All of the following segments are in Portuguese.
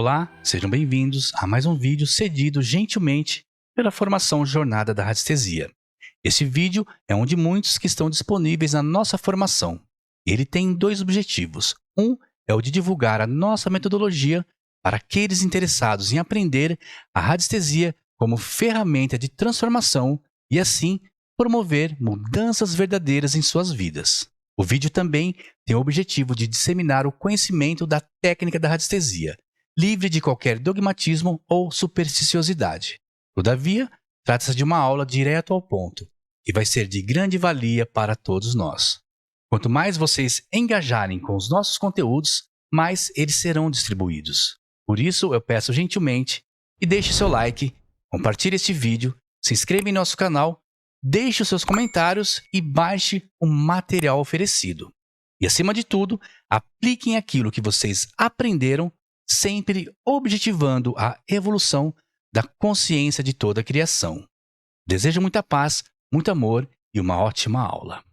Olá, sejam bem-vindos a mais um vídeo cedido gentilmente pela Formação Jornada da Radiestesia. Esse vídeo é um de muitos que estão disponíveis na nossa formação. Ele tem dois objetivos. Um é o de divulgar a nossa metodologia para aqueles interessados em aprender a radiestesia como ferramenta de transformação e, assim, promover mudanças verdadeiras em suas vidas. O vídeo também tem o objetivo de disseminar o conhecimento da técnica da radiestesia, livre de qualquer dogmatismo ou supersticiosidade. Todavia, trata-se de uma aula direto ao ponto, que vai ser de grande valia para todos nós. Quanto mais vocês engajarem com os nossos conteúdos, mais eles serão distribuídos. Por isso, eu peço gentilmente que deixe seu like, compartilhe este vídeo, se inscreva em nosso canal, deixe os seus comentários e baixe o material oferecido. E, acima de tudo, apliquem aquilo que vocês aprenderam, sempre objetivando a evolução da consciência de toda a criação. Desejo muita paz, muito amor e uma ótima aula.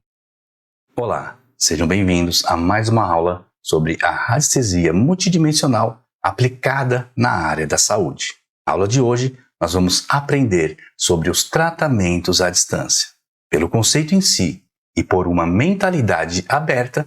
Olá, sejam bem-vindos a mais uma aula sobre a radiestesia multidimensional aplicada na área da saúde. Na aula de hoje, nós vamos aprender sobre os tratamentos à distância. Pelo conceito em si e por uma mentalidade aberta,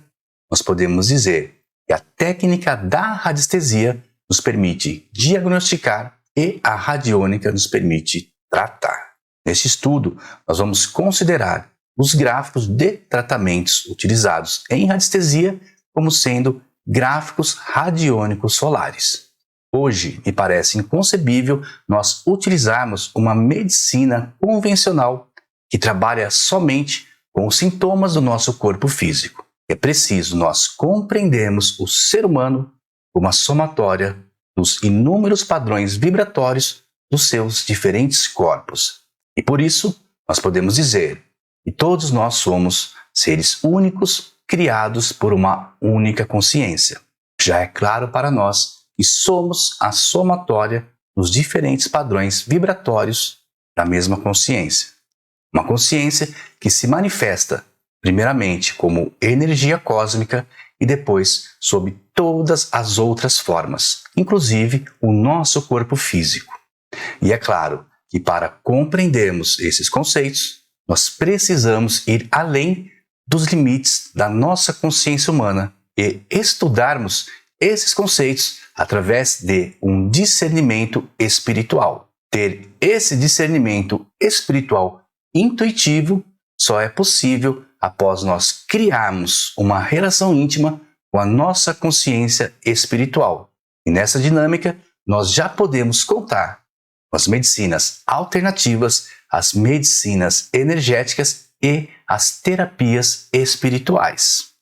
nós podemos dizer que a técnica da radiestesia nos permite diagnosticar e a radiônica nos permite tratar. Neste estudo, nós vamos considerar os gráficos de tratamentos utilizados em radiestesia como sendo gráficos radiônicos solares. Hoje, me parece inconcebível nós utilizarmos uma medicina convencional que trabalha somente com os sintomas do nosso corpo físico. É preciso nós compreendermos o ser humano como a somatória dos inúmeros padrões vibratórios dos seus diferentes corpos. E por isso, nós podemos dizer que todos nós somos seres únicos criados por uma única consciência. Já é claro para nós que somos a somatória dos diferentes padrões vibratórios da mesma consciência. Uma consciência que se manifesta primeiramente como energia cósmica e depois sob todas as outras formas, inclusive o nosso corpo físico. E é claro que para compreendermos esses conceitos, nós precisamos ir além dos limites da nossa consciência humana e estudarmos esses conceitos através de um discernimento espiritual. Ter esse discernimento espiritual intuitivo só é possível após nós criarmos uma relação íntima com a nossa consciência espiritual. E nessa dinâmica, nós já podemos contar com as medicinas alternativas, as medicinas energéticas e as terapias espirituais.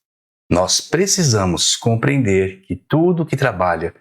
Nós precisamos compreender que tudo que trabalha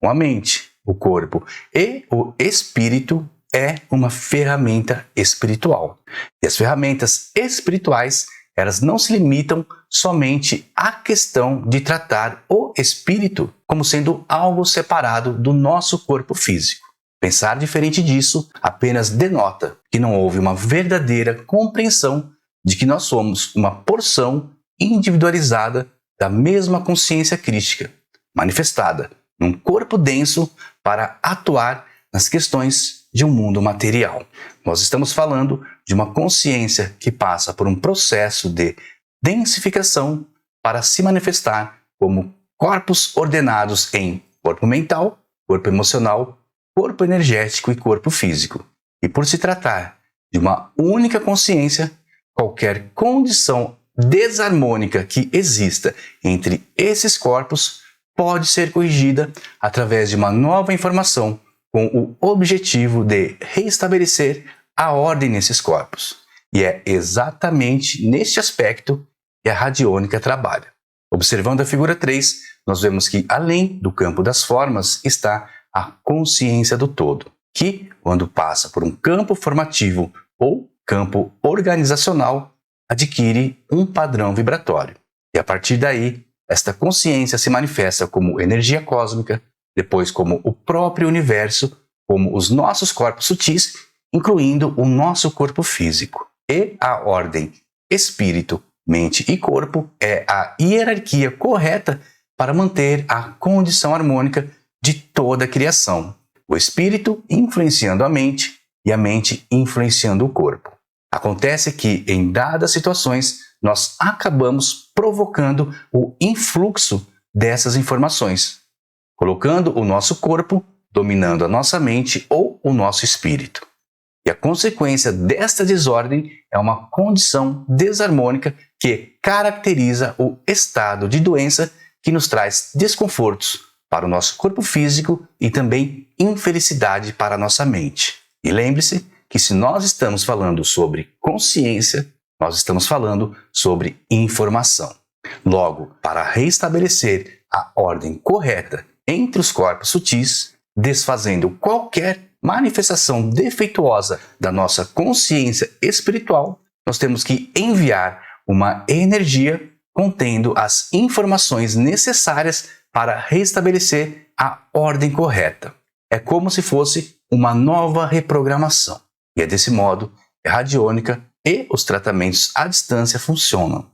com a mente, o corpo e o espírito é uma ferramenta espiritual. E as ferramentas espirituais, elas não se limitam somente à questão de tratar o espírito como sendo algo separado do nosso corpo físico. Pensar diferente disso apenas denota que não houve uma verdadeira compreensão de que nós somos uma porção individualizada da mesma consciência crística, manifestada num corpo denso para atuar nas questões de um mundo material. Nós estamos falando de uma consciência que passa por um processo de densificação para se manifestar como corpos ordenados em corpo mental, corpo emocional, corpo energético e corpo físico. E por se tratar de uma única consciência, qualquer condição desarmônica que exista entre esses corpos pode ser corrigida através de uma nova informação com o objetivo de reestabelecer a ordem nesses corpos. E é exatamente neste aspecto que a radiônica trabalha. Observando a figura 3, nós vemos que além do campo das formas está a consciência do todo, que, quando passa por um campo formativo ou campo organizacional, adquire um padrão vibratório. E a partir daí, esta consciência se manifesta como energia cósmica, depois como o próprio universo, como os nossos corpos sutis, incluindo o nosso corpo físico. E a ordem espírito, mente e corpo é a hierarquia correta para manter a condição harmônica de toda a criação, o espírito influenciando a mente e a mente influenciando o corpo. Acontece que, em dadas situações, nós acabamos provocando o influxo dessas informações, colocando o nosso corpo dominando a nossa mente ou o nosso espírito. E a consequência desta desordem é uma condição desarmônica que caracteriza o estado de doença que nos traz desconfortos para o nosso corpo físico e também infelicidade para a nossa mente. E lembre-se que se nós estamos falando sobre consciência, nós estamos falando sobre informação. Logo, para restabelecer a ordem correta entre os corpos sutis, desfazendo qualquer manifestação defeituosa da nossa consciência espiritual, nós temos que enviar uma energia contendo as informações necessárias para restabelecer a ordem correta. É como se fosse uma nova reprogramação. E é desse modo que a radiônica e os tratamentos à distância funcionam.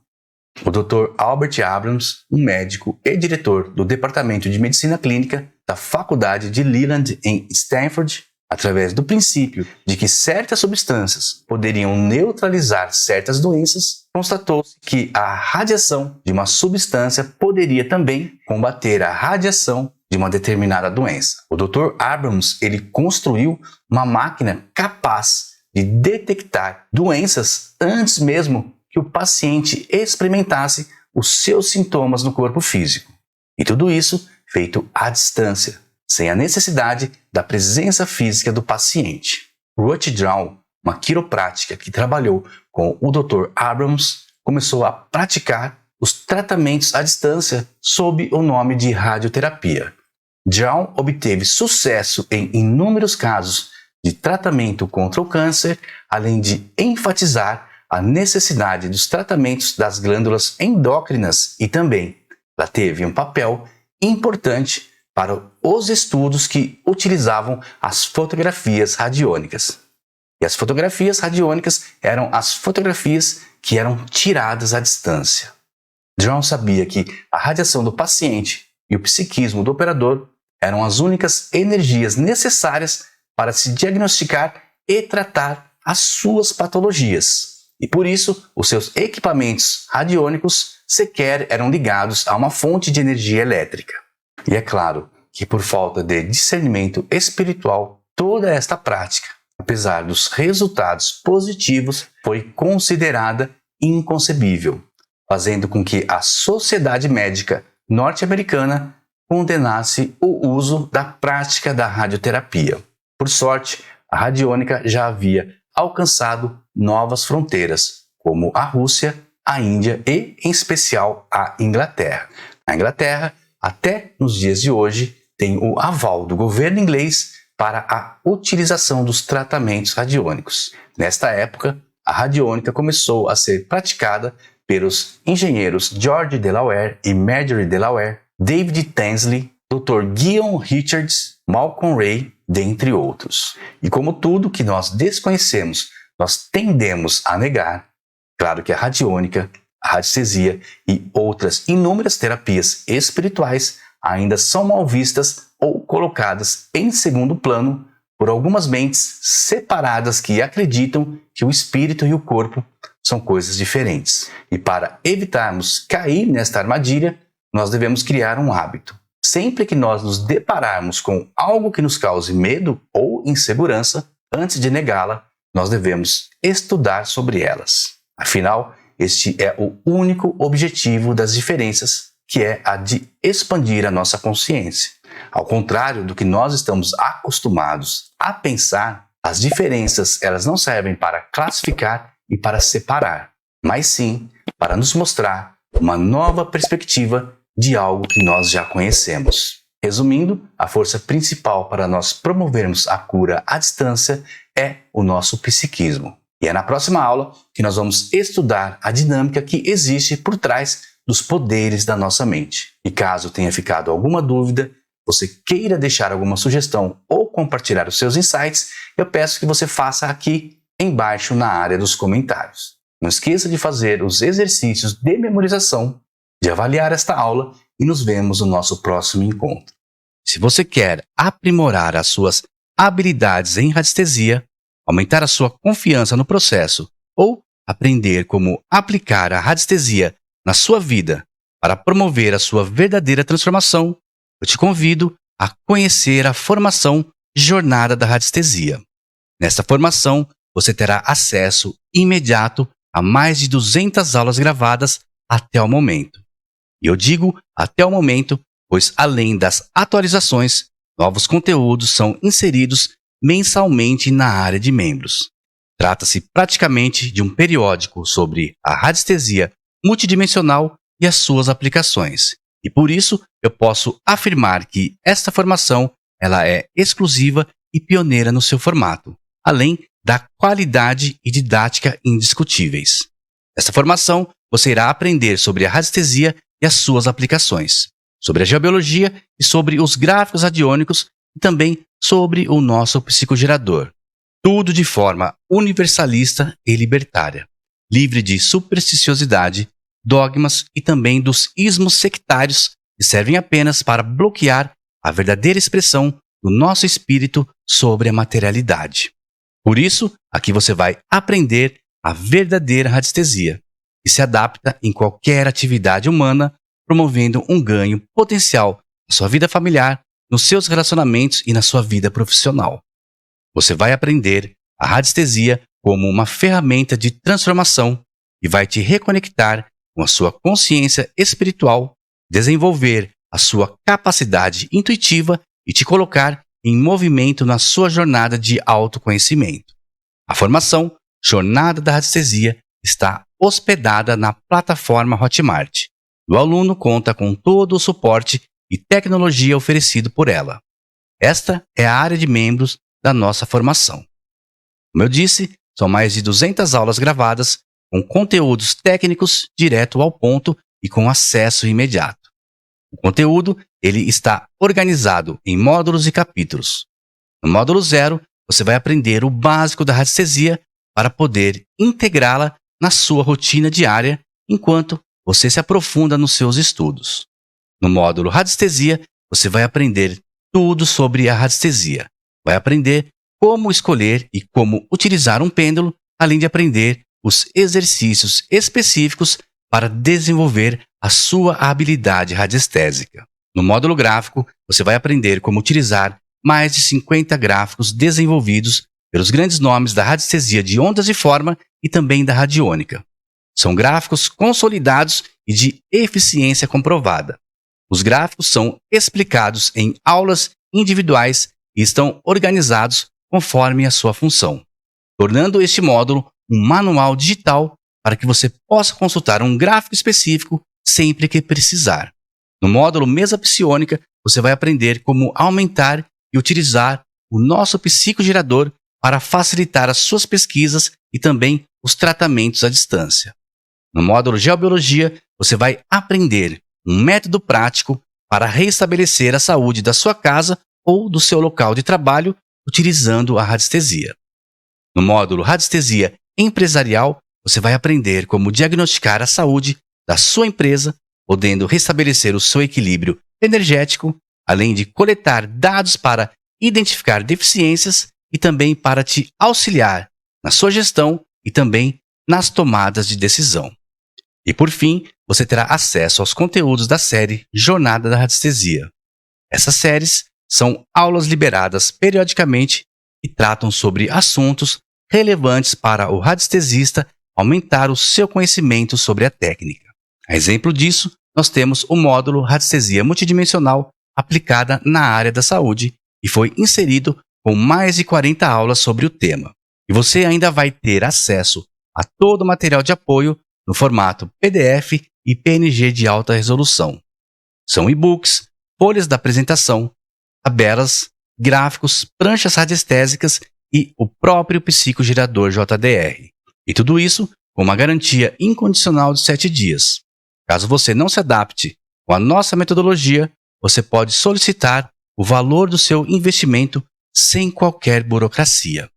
O Dr. Albert Abrams, um médico e diretor do Departamento de Medicina Clínica da Faculdade de Leland em Stanford, através do princípio de que certas substâncias poderiam neutralizar certas doenças, constatou-se que a radiação de uma substância poderia também combater a radiação de uma determinada doença. O Dr. Abrams ele construiu uma máquina capaz de detectar doenças antes mesmo que o paciente experimentasse os seus sintomas no corpo físico. E tudo isso feito à distância, sem a necessidade da presença física do paciente. Ruth Drown, uma quiroprática que trabalhou com o Dr. Abrams, começou a praticar os tratamentos à distância sob o nome de radioterapia. Drown obteve sucesso em inúmeros casos de tratamento contra o câncer, além de enfatizar a necessidade dos tratamentos das glândulas endócrinas e também ela teve um papel importante para os estudos que utilizavam as fotografias radiônicas. E as fotografias radiônicas eram as fotografias que eram tiradas à distância. Drown sabia que a radiação do paciente e o psiquismo do operador eram as únicas energias necessárias para se diagnosticar e tratar as suas patologias. E por isso, os seus equipamentos radiônicos sequer eram ligados a uma fonte de energia elétrica. E é claro que por falta de discernimento espiritual, toda esta prática, apesar dos resultados positivos, foi considerada inconcebível, fazendo com que a Sociedade Médica Norte-Americana condenasse o uso da prática da radioterapia. Por sorte, a radiônica já havia alcançado novas fronteiras, como a Rússia, a Índia e, em especial, a Inglaterra. A Inglaterra, até nos dias de hoje, tem o aval do governo inglês para a utilização dos tratamentos radiônicos. Nesta época, a radiônica começou a ser praticada pelos engenheiros George Delaware e Marjorie Delaware, David Tansley, Dr. Guion Richards, Malcolm Ray, dentre outros. E como tudo que nós desconhecemos, nós tendemos a negar, claro que a radiônica, a radiestesia e outras inúmeras terapias espirituais ainda são mal vistas ou colocadas em segundo plano por algumas mentes separadas que acreditam que o espírito e o corpo são coisas diferentes. E para evitarmos cair nesta armadilha, nós devemos criar um hábito. Sempre que nós nos depararmos com algo que nos cause medo ou insegurança, antes de negá-la, nós devemos estudar sobre elas. Afinal, este é o único objetivo das diferenças, que é a de expandir a nossa consciência. Ao contrário do que nós estamos acostumados a pensar, as diferenças elas não servem para classificar e para separar, mas sim para nos mostrar uma nova perspectiva de algo que nós já conhecemos. Resumindo, a força principal para nós promovermos a cura à distância é o nosso psiquismo. E é na próxima aula que nós vamos estudar a dinâmica que existe por trás dos poderes da nossa mente. E caso tenha ficado alguma dúvida, você queira deixar alguma sugestão ou compartilhar os seus insights, eu peço que você faça aqui embaixo na área dos comentários. Não esqueça de fazer os exercícios de memorização, de avaliar esta aula e nos vemos no nosso próximo encontro. Se você quer aprimorar as suas habilidades em radiestesia, aumentar a sua confiança no processo ou aprender como aplicar a radiestesia na sua vida para promover a sua verdadeira transformação, eu te convido a conhecer a formação Jornada da Radiestesia. Nesta formação, você terá acesso imediato a mais de 200 aulas gravadas até o momento. E eu digo até o momento, pois além das atualizações, novos conteúdos são inseridos mensalmente na área de membros. Trata-se praticamente de um periódico sobre a radiestesia multidimensional e as suas aplicações. E por isso, eu posso afirmar que esta formação ela é exclusiva e pioneira no seu formato, além da qualidade e didática indiscutíveis. Nesta formação, você irá aprender sobre a radiestesia e as suas aplicações, sobre a geobiologia e sobre os gráficos radiônicos e também sobre o nosso psicogerador. Tudo de forma universalista e libertária, livre de supersticiosidade, dogmas e também dos ismos sectários que servem apenas para bloquear a verdadeira expressão do nosso espírito sobre a materialidade. Por isso, aqui você vai aprender a verdadeira radiestesia, que se adapta em qualquer atividade humana, promovendo um ganho potencial na sua vida familiar, nos seus relacionamentos e na sua vida profissional. Você vai aprender a radiestesia como uma ferramenta de transformação e vai te reconectar com a sua consciência espiritual, desenvolver a sua capacidade intuitiva e te colocar em movimento na sua jornada de autoconhecimento. A formação Jornada da Radiestesia está hospedada na plataforma Hotmart. O aluno conta com todo o suporte e tecnologia oferecido por ela. Esta é a área de membros da nossa formação. Como eu disse, são mais de 200 aulas gravadas, com conteúdos técnicos direto ao ponto e com acesso imediato. O conteúdo ele está organizado em módulos e capítulos. No módulo 0, você vai aprender o básico da radiestesia para poder integrá-la na sua rotina diária enquanto você se aprofunda nos seus estudos. No módulo Radiestesia, você vai aprender tudo sobre a radiestesia. Vai aprender como escolher e como utilizar um pêndulo, além de aprender os exercícios específicos para desenvolver a sua habilidade radiestésica. No módulo gráfico, você vai aprender como utilizar mais de 50 gráficos desenvolvidos pelos grandes nomes da radiestesia de ondas e forma e também da radiônica. São gráficos consolidados e de eficiência comprovada. Os gráficos são explicados em aulas individuais e estão organizados conforme a sua função, tornando este módulo um manual digital para que você possa consultar um gráfico específico sempre que precisar. No módulo Mesa Psionica, você vai aprender como aumentar e utilizar o nosso psicogerador para facilitar as suas pesquisas e também os tratamentos à distância. No módulo Geobiologia, você vai aprender um método prático para restabelecer a saúde da sua casa ou do seu local de trabalho utilizando a radiestesia. No módulo Radiestesia Empresarial, você vai aprender como diagnosticar a saúde da sua empresa, podendo restabelecer o seu equilíbrio energético, além de coletar dados para identificar deficiências e também para te auxiliar na sua gestão e também nas tomadas de decisão. E por fim, você terá acesso aos conteúdos da série Jornada da Radiestesia. Essas séries são aulas liberadas periodicamente e tratam sobre assuntos relevantes para o radiestesista aumentar o seu conhecimento sobre a técnica. A exemplo disso, nós temos o módulo Radiestesia Multidimensional aplicada na área da saúde e foi inserido com mais de 40 aulas sobre o tema. E você ainda vai ter acesso a todo o material de apoio no formato PDF e PNG de alta resolução. São e-books, folhas da apresentação, tabelas, gráficos, pranchas radiestésicas e o próprio psicogerador JDR. E tudo isso com uma garantia incondicional de 7 dias. Caso você não se adapte com a nossa metodologia, você pode solicitar o valor do seu investimento sem qualquer burocracia.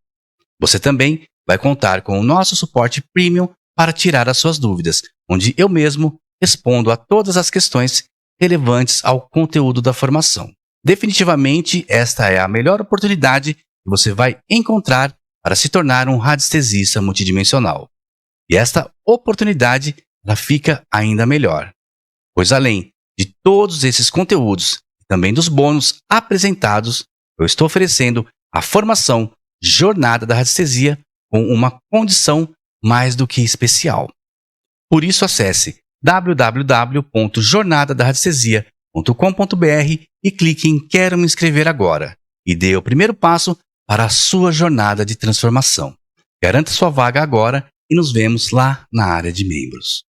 Você também vai contar com o nosso suporte premium para tirar as suas dúvidas, onde eu mesmo respondo a todas as questões relevantes ao conteúdo da formação. Definitivamente, esta é a melhor oportunidade que você vai encontrar para se tornar um radiestesista multidimensional. E esta oportunidade ela fica ainda melhor, pois além de todos esses conteúdos e também dos bônus apresentados, eu estou oferecendo a formação Jornada da Radiestesia com uma condição mais do que especial. Por isso, acesse www.jornadadaradiestesia.com.br e clique em Quero me inscrever agora e dê o primeiro passo para a sua jornada de transformação. Garanta sua vaga agora e nos vemos lá na área de membros.